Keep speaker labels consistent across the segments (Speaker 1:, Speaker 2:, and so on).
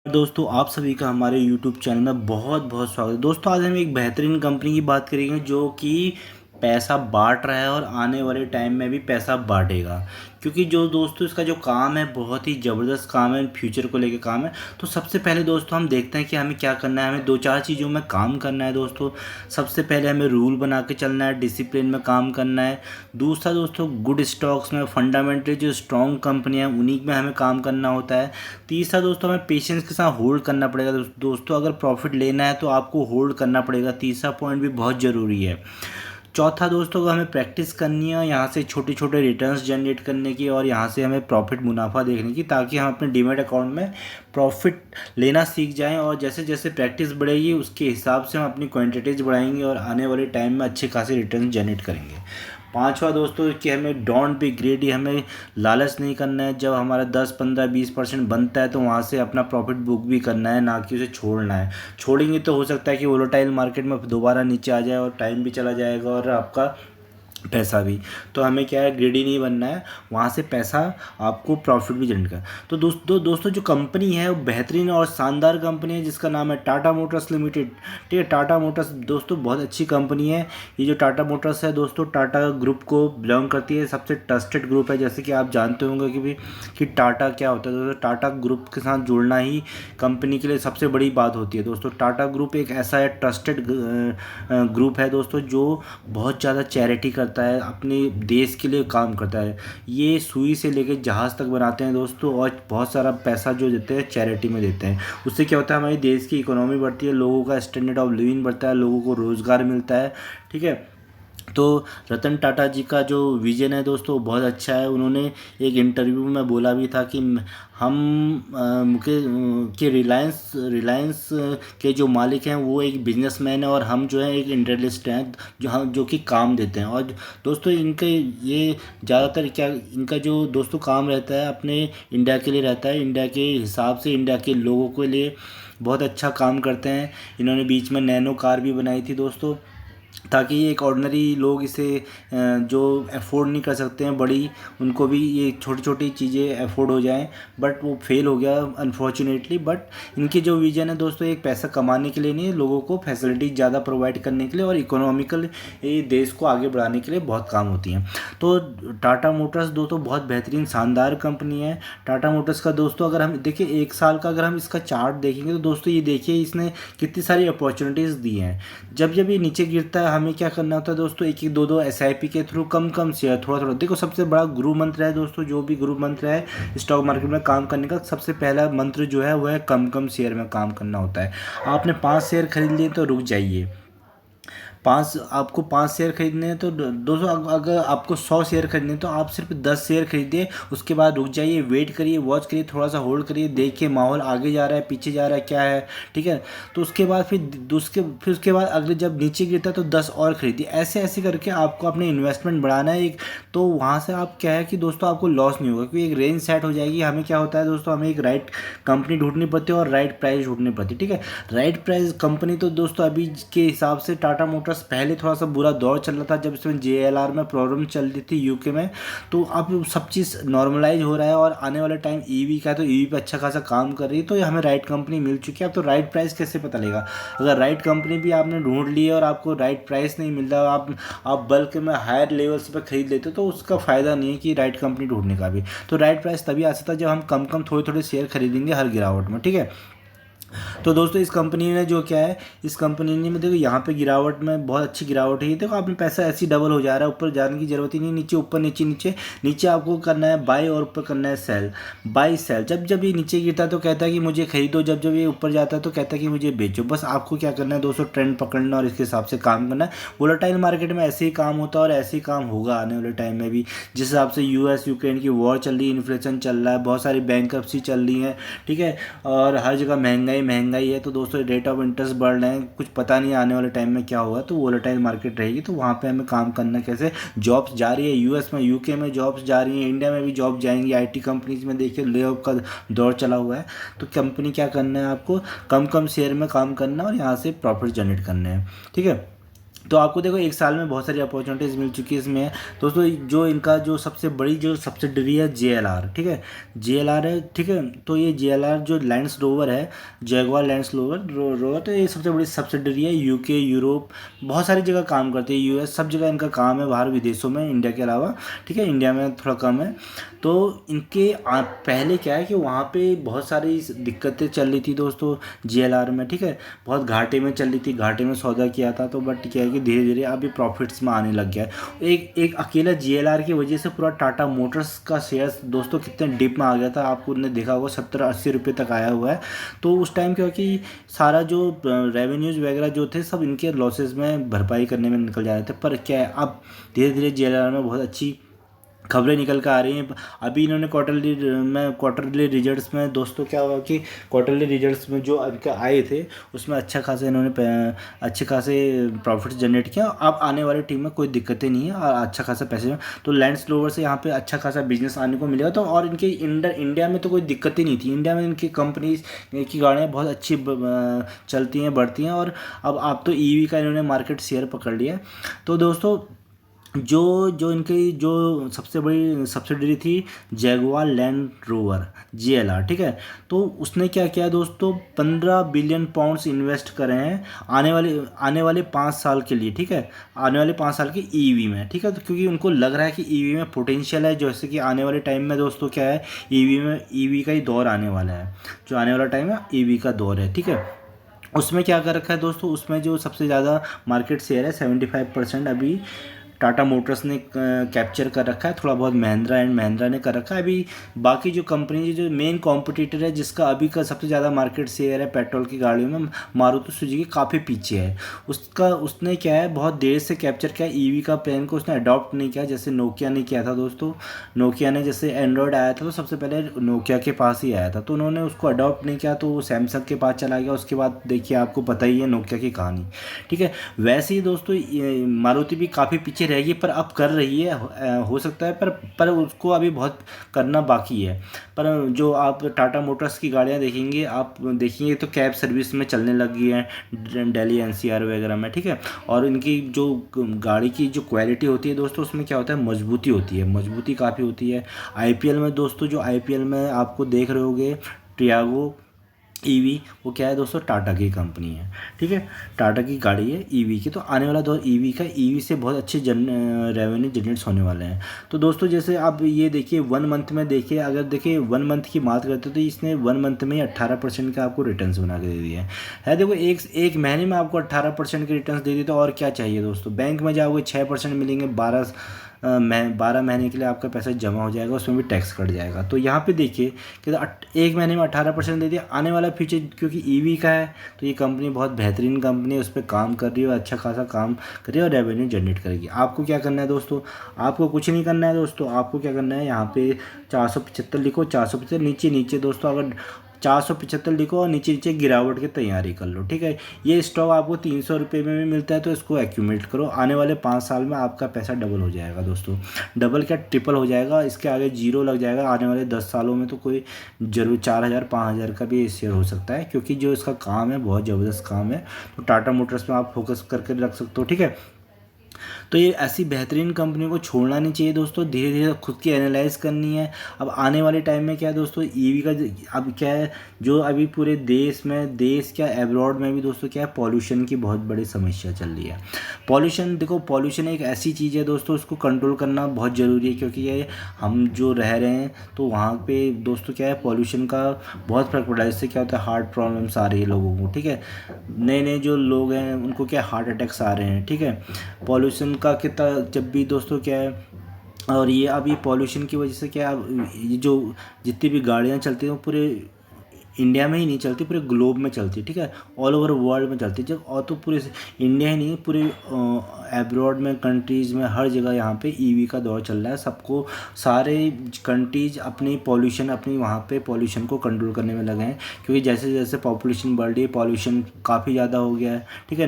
Speaker 1: दोस्तों आप सभी का हमारे YouTube चैनल में बहुत बहुत स्वागत है। दोस्तों आज हम एक बेहतरीन कंपनी की बात करेंगे जो कि पैसा बांट रहा है और आने वाले टाइम में भी पैसा बांटेगा। क्योंकि जो दोस्तों इसका जो काम है बहुत ही ज़बरदस्त काम है, फ्यूचर को लेके काम है। तो सबसे पहले दोस्तों हम देखते हैं कि हमें क्या करना है। हमें दो चार चीज़ों में काम करना है दोस्तों। सबसे पहले हमें रूल बना के चलना है, डिसिप्लिन में काम करना है। दूसरा दोस्तों गुड स्टॉक्स में, फंडामेंटली जो स्ट्रॉन्ग कंपनी है उन्हीं में हमें काम करना होता है। तीसरा दोस्तों हमें पेशेंस के साथ होल्ड करना पड़ेगा। दोस्तों अगर प्रॉफिट लेना है तो आपको होल्ड करना पड़ेगा, तीसरा पॉइंट भी बहुत ज़रूरी है। चौथा दोस्तों को हमें प्रैक्टिस करनी है यहाँ से छोटे छोटे रिटर्न्स जनरेट करने की और यहाँ से हमें प्रॉफिट मुनाफा देखने की, ताकि हम अपने डीमैट अकाउंट में प्रॉफिट लेना सीख जाएं। और जैसे जैसे प्रैक्टिस बढ़ेगी उसके हिसाब से हम अपनी क्वांटिटीज़ बढ़ाएंगे और आने वाले टाइम में अच्छे खासे रिटर्न जनरेट करेंगे। पांचवा दोस्तों कि हमें डोंट बी ग्रेडी, हमें लालच नहीं करना है। जब हमारा 10 15 20% बनता है तो वहाँ से अपना प्रॉफिट बुक भी करना है, ना कि उसे छोड़ना है। छोड़ेंगे तो हो सकता है कि वोलेटाइल मार्केट में दोबारा नीचे आ जाए और टाइम भी चला जाएगा और आपका पैसा भी। तो हमें क्या है, ग्रेडी नहीं बनना है, वहाँ से पैसा आपको प्रॉफिट भी जनरेट करना। तो दोस्तों जो कंपनी है वो बेहतरीन और शानदार कंपनी है जिसका नाम है टाटा मोटर्स लिमिटेड। ठीक है, टाटा मोटर्स दोस्तों बहुत अच्छी कंपनी है। ये जो टाटा मोटर्स है दोस्तों टाटा ग्रुप को बिलोंग करती है, सबसे ट्रस्टेड ग्रुप है। जैसे कि आप जानते होंगे कि भी कि टाटा क्या होता है दोस्तों, टाटा ग्रुप के साथ जुड़ना ही कंपनी के लिए सबसे बड़ी बात होती है दोस्तों। टाटा ग्रुप एक ऐसा है ट्रस्टेड ग्रुप है दोस्तों जो बहुत ज़्यादा चैरिटी करता है, अपने देश के लिए काम करता है। ये सुई से लेकर जहाज़ तक बनाते हैं दोस्तों और बहुत सारा पैसा जो देते हैं चैरिटी में देते हैं। उससे क्या होता है, हमारे देश की इकोनॉमी बढ़ती है, लोगों का स्टैंडर्ड ऑफ लिविंग बढ़ता है, लोगों को रोज़गार मिलता है। ठीक है, तो रतन टाटा जी का जो विज़न है दोस्तों बहुत अच्छा है। उन्होंने एक इंटरव्यू में बोला भी था कि हम कि रिलायंस रिलायंस के जो मालिक हैं वो एक बिजनेसमैन है और हम जो है एक इंडस्ट्रियलिस्ट हैं जो कि काम देते हैं। और दोस्तों इनके ये ज़्यादातर क्या इनका जो दोस्तों काम रहता है अपने इंडिया के लिए रहता है, इंडिया के हिसाब से इंडिया के लोगों के लिए बहुत अच्छा काम करते हैं। इन्होंने बीच में नैनो कार भी बनाई थी दोस्तों, ताकि एक ऑर्डिनरी लोग इसे जो अफोर्ड नहीं कर सकते हैं बड़ी, उनको भी ये छोटी छोटी चीज़ें अफोर्ड हो जाएं। बट वो फेल हो गया अनफॉर्चुनेटली। बट इनकी जो विजन है दोस्तों एक पैसा कमाने के लिए नहीं, लोगों को फैसिलिटी ज़्यादा प्रोवाइड करने के लिए और इकोनॉमिकल ये देश को आगे बढ़ाने के लिए बहुत काम होती हैं। तो टाटा मोटर्स दोस्तों बहुत बेहतरीन शानदार कंपनी है। टाटा मोटर्स का दोस्तों अगर हम देखिए एक साल का अगर हम इसका चार्ट देखेंगे तो दोस्तों ये देखिए इसने कितनी सारी अपॉर्चुनिटीज़ दी हैं। जब जब ये नीचे गिरता है हमें क्या करना होता है दोस्तों, एक एक दो दो SIP के थ्रू कम कम शेयर थोड़ा थोड़ा। देखो सबसे बड़ा गुरु मंत्र है दोस्तों, जो भी गुरु मंत्र है स्टॉक मार्केट में काम करने का, सबसे पहला मंत्र जो है वह है कम कम शेयर में काम करना होता है। आपने 5 शेयर खरीद लिए तो रुक जाइए। आपको 5 शेयर खरीदने हैं तो दोस्तों अगर आपको 100 शेयर खरीदने हैं तो आप सिर्फ 10 शेयर खरीदिए, उसके बाद रुक जाइए, वेट करिए, वॉच करिए, थोड़ा सा होल्ड करिए, देखिए माहौल आगे जा रहा है पीछे जा रहा है क्या है। ठीक है, तो उसके बाद फिर उसके बाद अगले जब नीचे गिरता है तो 10 और खरीदिए। ऐसे ऐसे करके आपको अपने इन्वेस्टमेंट बढ़ाना है एक। तो वहाँ से आप क्या है कि दोस्तों आपको लॉस नहीं होगा, क्योंकि एक रेंज सेट हो जाएगी। हमें क्या होता है दोस्तों, हमें एक राइट कंपनी ढूंढनी पड़ती है और राइट प्राइस ढूंढनी पड़ती है। ठीक है, राइट प्राइस कंपनी तो दोस्तों अभी के हिसाब से टाटा मोटर्स पहले थोड़ा सा बुरा दौर चल रहा था जब इसमें JLR में प्रॉब्लम चल रही थी UK में। तो अब सब चीज़ नॉर्मलाइज हो रहा है और आने वाले टाइम EV का है तो EV पे अच्छा खासा काम कर रही है। तो ये हमें राइट कंपनी मिल चुकी है। अब तो राइट प्राइस कैसे पता लगेगा, अगर राइट कंपनी भी आपने ढूंढ ली है और आपको राइट प्राइस नहीं मिल रहा, आप बल्क में हायर लेवल्स पे खरीद लेते हो तो उसका फ़ायदा नहीं है कि राइट कंपनी ढूंढने का भी। तो राइट प्राइस तभी आ सकता है जब हम कम कम थोड़े थोड़े शेयर खरीदेंगे हर गिरावट में। ठीक है, तो दोस्तों इस कंपनी ने जो क्या है, इस कंपनी ने देखो यहाँ पे गिरावट में बहुत अच्छी गिरावट है। ये देखो आपने पैसा ऐसे ही डबल हो जा रहा है, ऊपर जाने की जरूरत ही नहीं, नीचे ऊपर नीचे नीचे नीचे आपको करना है बाय और ऊपर करना है सेल, बाय सेल। जब जब ये नीचे गिरता है तो कहता है कि मुझे खरीदो, जब जब ये ऊपर जाता है तो कहता है कि मुझे बेचो। बस आपको क्या करना है दोस्तों, ट्रेंड पकड़ना और इसके हिसाब से काम करना है। वोलेटाइल मार्केट में ऐसे ही काम होता है और ऐसे ही काम होगा आने वाले टाइम में भी। जिस हिसाब से US यूक्रेन की वॉर चल रही है, इन्फ्लेशन चल रहा है, बहुत सारी बैंकरप्सी चल रही है। ठीक है, और हर जगह महंगाई है। तो दोस्तों रेट ऑफ इंटरेस्ट बढ़ रहे हैं, कुछ पता नहीं आने वाले टाइम में क्या होगा। तो वोलेटाइल मार्केट रहेगी, तो वहाँ पे हमें काम करना कैसे। जॉब्स जा रही है US में, UK में जॉब्स जा रही हैं, इंडिया में भी जॉब जाएंगी। IT कंपनीज में देखिए ले ऑफ का दौर चला हुआ है। तो कंपनी क्या करना है, आपको कम कम शेयर में काम करना और यहाँ से प्रॉफिट जनरेट करने हैं। ठीक है, तो आपको देखो एक साल में बहुत सारी अपॉर्चुनिटीज़ मिल चुकी है इसमें। दोस्तों जो इनका जो सबसे बड़ी जो सब्सिडरी है JLR, ठीक है, JLR है, ठीक है। तो ये JLR जो लैंड रोवर है, जैगवार लैंड रोवर, तो ये सबसे बड़ी सब्सिडरी है। यूके, यूरोप, बहुत सारी जगह काम करते हैं, US, सब जगह इनका काम है, बाहर विदेशों में, इंडिया के अलावा, ठीक है। इंडिया में थोड़ा कम है। तो इनके पहले क्या है कि वहाँ पे बहुत सारी दिक्कतें चल रही थी दोस्तों JLR में, ठीक है। बहुत घाटे में चल रही थी, घाटे में सौदा किया था। तो बट क्या है कि धीरे धीरे अभी प्रॉफिट्स में आने लग गया है। एक एक अकेला JLR की वजह से पूरा टाटा मोटर्स का शेयर दोस्तों कितने डिप में आ गया था, आपको ने देखा होगा 70-80 रुपये तक आया हुआ है। तो उस टाइम क्या हुआ कि सारा जो रेवेन्यूज़ वगैरह जो थे सब इनके लॉसेस में भरपाई करने में निकल जा रहे थे। पर क्या है, अब धीरे धीरे JLR में बहुत अच्छी खबरें निकल कर आ रही हैं। अभी इन्होंने क्वार्टरली रिजल्ट्स में दोस्तों क्या हुआ कि क्वार्टरली रिजल्ट्स में जो इनका आए थे उसमें अच्छा खासा इन्होंने अच्छे खासे प्रॉफिट्स जनरेट किया। अब आने वाली टीम में कोई दिक्कतें नहीं है और अच्छा खासा पैसे में, तो लैंड रोवर से यहाँ पे अच्छा खासा बिजनेस आने को मिलेगा। तो और इनके इंडिया में तो कोई दिक्कत ही नहीं थी। इंडिया में इनकी कंपनीज की गाड़ियाँ बहुत अच्छी चलती हैं, बढ़ती हैं। और अब आप तो EV का इन्होंने मार्केट शेयर पकड़ लिया है। तो दोस्तों जो जो इनकी जो सबसे बड़ी सब्सिडरी थी जैगुआर लैंड रोवर JLR, ठीक है। तो उसने क्या किया दोस्तों, 15 बिलियन पाउंड्स इन्वेस्ट करे हैं आने वाले 5 साल के लिए, ठीक है। आने वाले 5 साल के EV में, ठीक है। तो क्योंकि उनको लग रहा है कि EV में पोटेंशियल है, जैसे कि आने वाले टाइम में दोस्तों क्या है, EV का ही दौर आने वाला है। जो आने वाला टाइम है EV का दौर है, ठीक है। उसमें क्या कर रखा है दोस्तों, उसमें जो सबसे ज़्यादा मार्केट शेयर है 75% अभी टाटा मोटर्स ने कैप्चर कर रखा है। थोड़ा बहुत महिंद्रा ने कर रखा है। अभी बाकी जो कंपनी जो मेन कॉम्पिटिटर है जिसका अभी का सबसे ज़्यादा मार्केट शेयर है पेट्रोल की गाड़ियों में, मारुति सुजुकी काफ़ी पीछे है। उसने क्या है बहुत देर से कैप्चर किया EV का प्लान को, उसने अडॉप्ट नहीं किया जैसे नोकिया ने किया था दोस्तों। नोकिया ने जैसे एंड्रॉयड आया था तो सबसे पहले नोकिया के पास ही आया था, तो उन्होंने उसको अडॉप्ट नहीं किया, तो वो सैमसंग के पास चला गया। उसके बाद देखिए आपको पता ही है नोकिया की कहानी, ठीक है। वैसे ही दोस्तों मारुति भी काफ़ी पीछे रहेगी, पर अब कर रही है, हो सकता है, पर उसको अभी बहुत करना बाकी है। पर जो आप टाटा मोटर्स की गाड़ियाँ देखेंगे, आप देखेंगे तो कैब सर्विस में चलने लगी है दिल्ली NCR वगैरह में, ठीक है। और इनकी जो गाड़ी की जो क्वालिटी होती है दोस्तों, उसमें क्या होता है, मजबूती होती है, मजबूती काफ़ी होती है। IPL में दोस्तों, जो IPL में आपको देख रहे होगे टियागो EV, वो क्या है दोस्तों, टाटा की कंपनी है, ठीक है। टाटा की गाड़ी है EV की। तो आने वाला दौर EV का, EV से बहुत अच्छे रेवेन्यू जनरेट्स होने वाले हैं। तो दोस्तों जैसे आप ये देखिए 1 मंथ में देखिए, अगर देखिए 1 मंथ की बात करते तो इसने 1 मंथ में 18% का आपको रिटर्न्स बना के दे दिया है। देखो एक महीने में आपको 18% के रिटर्न्स दे दिए, तो और क्या चाहिए दोस्तों। बैंक में जाओगे 6% मिलेंगे, 12 महीने के लिए आपका पैसा जमा हो जाएगा, उसमें भी टैक्स कट जाएगा। तो यहाँ पे देखिए कि एक महीने में 18% दे दिया। आने वाला फ्यूचर क्योंकि EV का है, तो ये कंपनी बहुत बेहतरीन कंपनी है, उस पर काम कर रही है और अच्छा खासा काम कर रही है और रेवेन्यू जनरेट करेगी। आपको क्या करना है दोस्तों, आपको कुछ नहीं करना है दोस्तों। आपको क्या करना है, यहाँ पे 475 लिखो, 475 नीचे दोस्तों, अगर 475 लिखो और नीचे गिरावट की तैयारी कर लो, ठीक है। ये स्टॉक आपको 300 रुपये में भी मिलता है, तो इसको एक्यूमुलेट करो। आने वाले 5 साल में आपका पैसा डबल हो जाएगा दोस्तों, डबल क्या ट्रिपल हो जाएगा। इसके आगे जीरो लग जाएगा। आने वाले 10 सालों में तो कोई जरूर 4000-5000 का भी शेयर हो सकता है, क्योंकि जो इसका काम है बहुत ज़बरदस्त काम है। तो टाटा मोटर्स में आप फोकस करके रख सकते हो, ठीक है। तो ये ऐसी बेहतरीन कंपनी को छोड़ना नहीं चाहिए दोस्तों, धीरे धीरे खुद की एनालाइज करनी है। अब आने वाले टाइम में क्या है दोस्तों, EV का अब क्या है, जो अभी पूरे देश क्या एब्रॉड में भी दोस्तों क्या है, पॉल्यूशन की बहुत बड़ी समस्या चल रही है। पॉल्यूशन देखो, पॉल्यूशन एक ऐसी चीज़ है दोस्तों, उसको कंट्रोल करना बहुत ज़रूरी है, क्योंकि ये हम जो रह रहे हैं तो वहाँ पे दोस्तों क्या है, पॉल्यूशन का बहुत फर्क पड़ रहा है। इससे क्या होता है, हार्ट प्रॉब्लम्स आ रही है लोगों को, ठीक है। नए जो लोग हैं उनको क्या हार्ट अटैक्स आ रहे हैं, ठीक है। पॉल्यूशन का कितना जब भी दोस्तों क्या है, और ये अब ये पॉल्यूशन की वजह से क्या ये जो जितनी भी गाड़ियाँ चलती हैं वो पूरे इंडिया में ही नहीं चलती, पूरे ग्लोब में चलती है, ठीक है। ऑल ओवर वर्ल्ड में चलती है। जब और तो पूरे इंडिया ही नहीं, पूरे एब्रॉड में कंट्रीज़ में हर जगह यहाँ पे EV का दौर चल रहा है। सबको सारे कंट्रीज अपनी वहाँ पे पॉल्यूशन को कंट्रोल करने में लगे हैं, क्योंकि जैसे जैसे पॉपुलेशन बढ़ रही है पॉल्यूशन काफ़ी ज़्यादा हो गया है, ठीक है।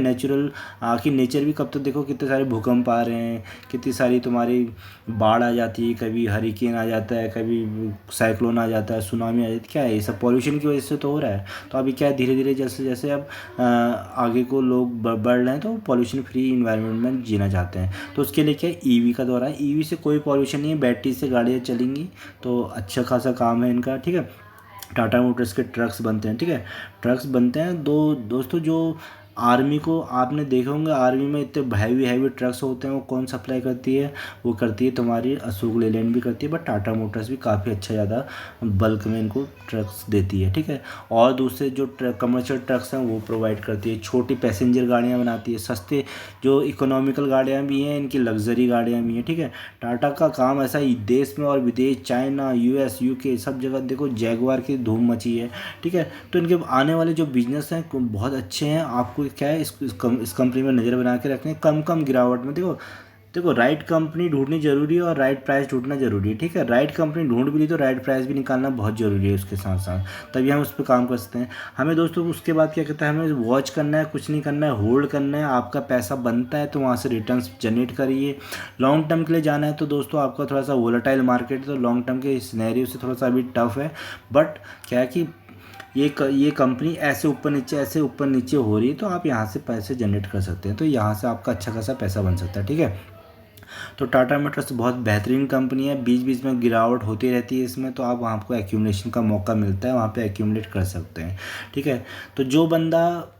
Speaker 1: आखिर नेचर भी कब तक देखो कितने सारे भूकंप आ रहे हैं, कितनी सारी तुम्हारी बाढ़ आ जाती है, कभी हरिकेन आ जाता है, कभी साइक्लोन आ जाता है, सुनामी आ जाती है। क्या है ये सब पॉल्यूशन की वजह वजह से तो हो रहा है। तो अभी क्या है, धीरे धीरे जैसे जैसे अब आगे को लोग बढ़ रहे हैं तो पॉल्यूशन फ्री इन्वायरमेंट में जीना चाहते हैं। तो उसके लिए क्या है, ईवी का दौर है। ईवी से कोई पॉल्यूशन नहीं है, बैटरी से गाड़ियाँ चलेंगी, तो अच्छा खासा काम है इनका, ठीक है। टाटा मोटर्स के ट्रक्स बनते हैं, ठीक है, ट्रक्स बनते हैं। दोस्तों जो आर्मी को आपने देखे होंगे, आर्मी में इतने हैवी हैवी ट्रक्स होते हैं, वो कौन सप्लाई करती है, वो करती है तुम्हारी अशोक लेलैंड भी करती है, बट टाटा मोटर्स भी काफ़ी अच्छा ज़्यादा बल्क में इनको ट्रक्स देती है, ठीक है। और दूसरे जो कमर्शियल ट्रक्स हैं वो प्रोवाइड करती है, छोटी पैसेंजर गाड़ियाँ बनाती है, सस्ते जो इकोनॉमिकल गाड़ियाँ भी हैं, इनकी लग्जरी गाड़ियाँ भी हैं, ठीक है। टाटा का काम ऐसा ही देश में और विदेश, चाइना, यूएस, यूके, सब जगह देखो जैगवार की धूम मची है, ठीक है। तो इनके आने वाले जो बिजनेस हैं बहुत अच्छे हैं। आपको क्या है, इस कंपनी में नज़र बना के रखने, कम गिरावट में। देखो राइट कंपनी ढूंढनी जरूरी है और राइट प्राइस ढूंढना जरूरी है, ठीक है। राइट कंपनी ढूंढ भी ली तो राइट प्राइस भी निकालना बहुत जरूरी है उसके साथ साथ, तभी हम उस पर काम कर सकते हैं। हमें दोस्तों उसके बाद क्या कहता है, हमें वॉच करना है, कुछ नहीं करना है, होल्ड करना है। आपका पैसा बनता है तो वहाँ से रिटर्न्स जनरेट करिए। लॉन्ग टर्म के लिए जाना है तो दोस्तों आपका थोड़ा सा वोलेटाइल मार्केट है, तो लॉन्ग टर्म के सिनेरियो से थोड़ा सा अभी टफ है, बट क्या है कि ये कंपनी ऐसे ऊपर नीचे हो रही है, तो आप यहाँ से पैसे जनरेट कर सकते हैं, तो यहाँ से आपका अच्छा खासा पैसा बन सकता है, ठीक है। तो टाटा मोटर्स बहुत बेहतरीन कंपनी है, बीच बीच में गिरावट होती रहती है इसमें, तो आप वहाँ को एक्यूमुलेशन का मौका मिलता है, वहाँ पे एक्यूमुलेट कर सकते हैं, ठीक है। तो जो बंदा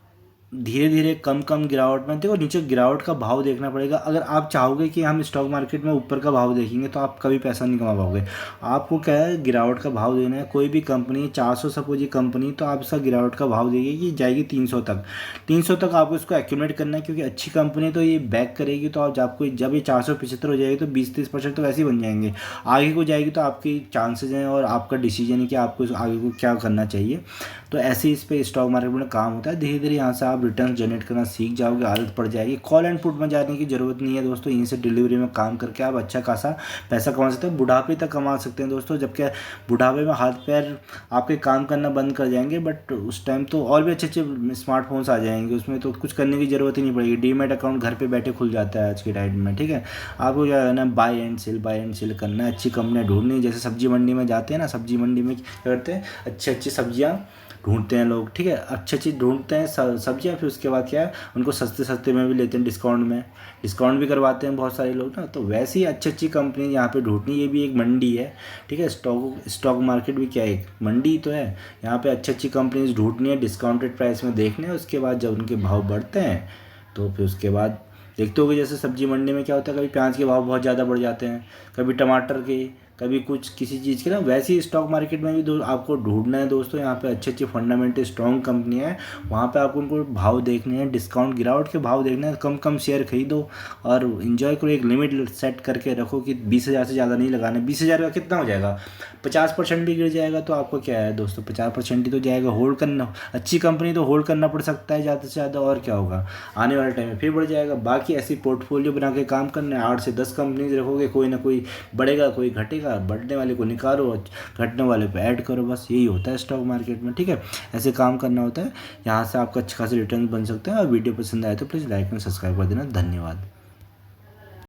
Speaker 1: धीरे धीरे कम गिरावट में, देखो नीचे गिरावट का भाव देखना पड़ेगा। अगर आप चाहोगे कि हम स्टॉक मार्केट में ऊपर का भाव देखेंगे तो आप कभी पैसा नहीं कमा पाओगे। आपको क्या है, गिरावट का भाव देना है। कोई भी कंपनी 400 सपोज ये कंपनी, तो आप इसका गिरावट का भाव देगी कि जाएगी 300 तक, 300 तक आपको इसको एक्यूमुलेट करना है, क्योंकि अच्छी कंपनी तो ये बैक करेगी। तो आप आपको जब ये 475 हो जाएगी तो 20-30% तो वैसे ही बन जाएंगे। आगे को जाएगी तो आपकी चांसेज हैं और आपका डिसीजन है कि आपको आगे को क्या करना चाहिए। तो ऐसे ही इस पर स्टॉक मार्केट में काम होता है। धीरे धीरे यहाँ से आप रिटर्न जनरेट करना सीख जाओगे, आदत पड़ जाएगी। कॉल एंड पुट में जाने की जरूरत नहीं है दोस्तों, यहीं से डिलीवरी में काम करके आप अच्छा खासा पैसा कमा सकते हैं, बुढ़ापे तक कमा सकते हैं दोस्तों। जबकि बुढ़ापे में हाथ पैर आपके काम करना बंद कर जाएंगे, बट उस टाइम तो और भी अच्छे अच्छे स्मार्टफोन्स आ जाएंगे, उसमें तो कुछ करने की ज़रूरत ही नहीं पड़ेगी। डीमैट अकाउंट घर पर बैठे खुल जाता है आज के टाइम में, ठीक है। आपको क्या करना है, बाय एंड सेल करना है, अच्छी कंपनियाँ ढूंढनी। जैसे सब्जी मंडी में जाते हैं ना, सब्जी मंडी में क्या करते हैं, अच्छी सब्जियाँ ढूंढते हैं लोग, ठीक है, अच्छी अच्छी ढूंढते हैं सब्जियाँ। फिर उसके बाद क्या है, उनको सस्ते में भी लेते हैं, डिस्काउंट भी करवाते हैं बहुत सारे लोग ना। तो वैसे ही अच्छी कंपनी यहाँ पे ढूंढनी, ये भी एक मंडी है, ठीक है। स्टॉक मार्केट भी क्या है, एक मंडी तो है। यहाँ पे अच्छी कंपनीज ढूंढनी है, डिस्काउंटेड प्राइस में देखने हैं। उसके बाद जब उनके भाव बढ़ते हैं तो फिर उसके बाद देखते होगे, जैसे सब्जी मंडी में क्या होता है, कभी प्याज के भाव बहुत ज़्यादा बढ़ जाते हैं, कभी टमाटर के, कभी कुछ किसी चीज़ के ना। वैसे ही स्टॉक मार्केट में भी आपको ढूंढना है दोस्तों। यहाँ पे अच्छी फंडामेंटल स्ट्रॉन्ग कंपनी है, वहाँ पे आपको उनको भाव देखने हैं, डिस्काउंट गिरावट के भाव देखने हैं। कम शेयर खरीदो और इन्जॉय करो। एक लिमिट सेट करके रखो कि 20,000 से ज़्यादा नहीं लगाना। 20,000 का कितना हो जाएगा, 50% भी गिर जाएगा तो आपको क्या है दोस्तों, 50% ही तो जाएगा। होल्ड करना, अच्छी कंपनी तो होल्ड करना पड़ सकता है ज़्यादा से ज़्यादा, और क्या होगा, आने वाले टाइम में फिर बढ़ जाएगा। बाकी ऐसी पोर्टफोलियो बना के काम करना है, 8 से 10 कंपनीज रखोगे, कोई ना कोई बढ़ेगा, कोई घटेगा। बढ़ने वाले को निकालो, घटने वाले पे ऐड करो, बस यही होता है स्टॉक मार्केट में, ठीक है। ऐसे काम करना होता है। यहाँ से आपका अच्छा खासा रिटर्न बन सकता है। और वीडियो पसंद आए तो प्लीज़ लाइक एंड सब्सक्राइब कर देना। धन्यवाद।